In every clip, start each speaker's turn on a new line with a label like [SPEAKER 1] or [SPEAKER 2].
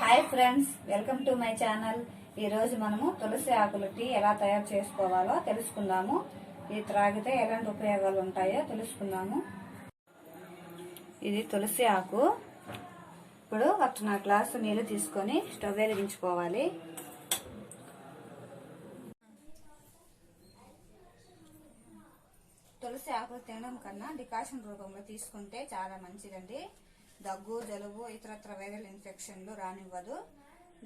[SPEAKER 1] Hi friends, welcome to my channel. ఈరోజు మనము తులసి ఆకుల tea ఎలా తయారు చేసుకోవాలో తెలుసుకుందాము. ఇది త్రాగితే ఎలాంటి ఉపయోగాలు ఉంటాయో తెలుసుకుందాము. ఇది తులసి ఆకు. ఇప్పుడు 1 గ్లాసు నీళ్ళు తీసుకొని స్టవ్ వెలిగించుకోవాలి. తులసి ఆకులు తినడం కన్నా డికాషన్ రూపంలో తీసుకుంటే చాలా మంచిదండి. దగ్గు, జలుబు, ఇతరత్ర వైరల్ ఇన్ఫెక్షన్లు రానివ్వదు.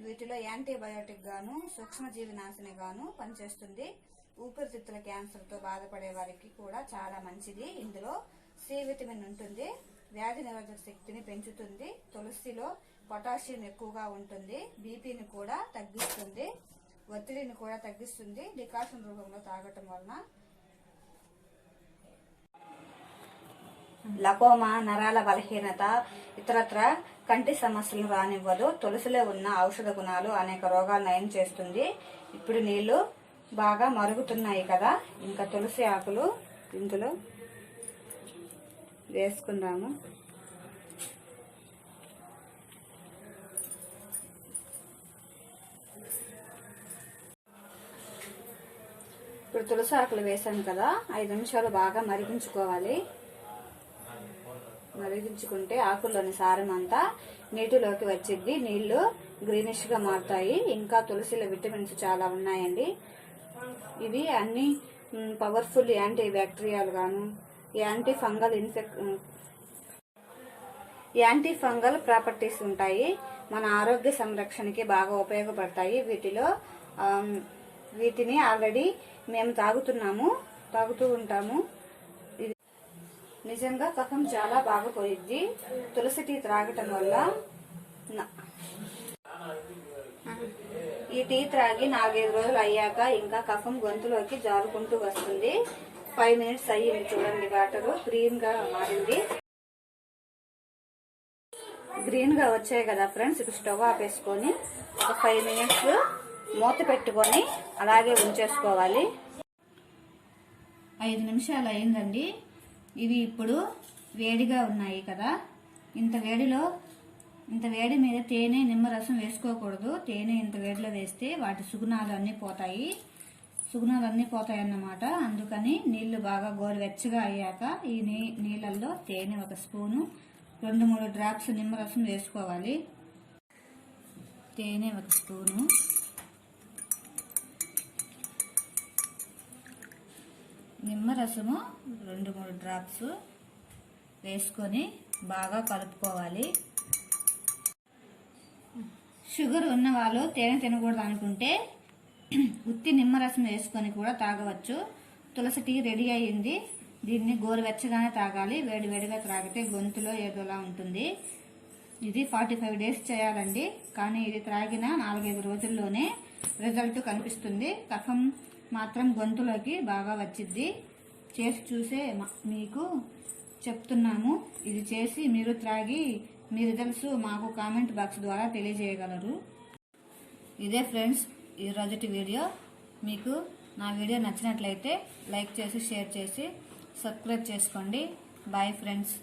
[SPEAKER 1] వీటిలో యాంటీబయోటిక్ గాను, సూక్ష్మజీవి నాశిని గాను పనిచేస్తుంది. ఊపిరితిత్తుల క్యాన్సర్తో బాధపడే వారికి కూడా చాలా మంచిది. ఇందులో సి విటమిన్ ఉంటుంది. వ్యాధి నిరోధక శక్తిని పెంచుతుంది. తులసిలో పొటాషియం ఎక్కువగా ఉంటుంది. బీపీని కూడా తగ్గిస్తుంది. ఒత్తిడిని కూడా తగ్గిస్తుంది. డికాషన్ రూపంలో తాగటం వలన లకోమా, నరాల బలహీనత, ఇతరత్ర కంటి సమస్యలను రానివ్వదు. తులసిలో ఉన్న ఔషధ గుణాలు అనేక రోగాలు నయం చేస్తుంది. ఇప్పుడు నీళ్లు బాగా మరుగుతున్నాయి కదా, ఇంకా తులసి ఆకులు ఇందులో వేసుకుందాము. ఇప్పుడు తులసి ఆకులు వేసాను కదా, 5 నిమిషాలు బాగా మరిగించుకోవాలి. మరిగించుకుంటే ఆకుల్లోని సారం అంతా నీటిలోకి వచ్చింది. నీళ్లు గ్రీనిష్ గా మారుతాయి. ఇంకా తులసిలో విటమిన్స్ చాలా ఉన్నాయండి. ఇవి అన్ని పవర్ఫుల్ యాంటీ బ్యాక్టీరియల్ గాను, యాంటీ ఫంగల్ ప్రాపర్టీస్ ఉంటాయి. మన ఆరోగ్య సంరక్షణకి బాగా ఉపయోగపడతాయి. వీటిని ఆల్రెడీ మేము తాగుతూ ఉంటాము. నిజంగా కఫం చాలా బాగా పోయిద్ది తులసి టీ త్రాగటం వల్ల. ఈ టీ త్రాగి 4-5 రోజులు అయ్యాక ఇంకా కఫం గొంతులోకి జారుకుంటూ వస్తుంది. 5 మినిట్స్ అయ్యింది చూడండి. వాటర్ గ్రీన్ గా మారింది. గ్రీన్ గా వచ్చాయి కదా ఫ్రెండ్స్. ఇప్పుడు స్టవ్ ఆపేసుకొని ఒక 5 మినిట్స్ మూత పెట్టుకొని అలాగే ఉంచేసుకోవాలి. 5 నిమిషాలు అయిందండి. ఇవి ఇప్పుడు వేడిగా ఉన్నాయి కదా. ఇంత వేడి మీద తేనె, నిమ్మరసం వేసుకోకూడదు. తేనె ఇంత వేడిలో వేస్తే వాటి సుగుణాలు అన్నీ పోతాయి అన్నమాట. అందుకని నీళ్లు బాగా గోరువెచ్చగా అయ్యాక ఈ నీళ్ళల్లో తేనె 1 స్పూను, 2-3 డ్రాప్స్ నిమ్మరసం వేసుకోవాలి. తేనె 1 స్పూను, నిమ్మరసము 2-3 డ్రాప్స్ వేసుకొని బాగా కలుపుకోవాలి. షుగర్ ఉన్న వాళ్ళు తేనె తినకూడదు అనుకుంటే ఉత్తి నిమ్మరసం వేసుకొని కూడా తాగవచ్చు. తులసి టీ రెడీ అయ్యింది. దీన్ని గోరువెచ్చగానే తాగాలి. వేడివేడిగా త్రాగితే గొంతులో ఏదోలా ఉంటుంది. ఇది 45 డేస్ చేయాలండి. కానీ ఇది త్రాగిన 4-5 రోజుల్లోనే రిజల్ట్ కనిపిస్తుంది. కఫం మాత్రం గొంతులోకి బాగా వచ్చింది. చేసి చూసే మీకు చెప్తున్నాము. ఇది చేసి మీరు త్రాగి మీ రిజల్ట్స్ మాకు కామెంట్ బాక్స్ ద్వారా తెలియజేయగలరు. ఇదే ఫ్రెండ్స్ ఈ రోజుటి వీడియో. మీకు నా వీడియో నచ్చినట్లయితే లైక్ చేసి, షేర్ చేసి, సబ్స్క్రైబ్ చేసుకోండి. Bye friends.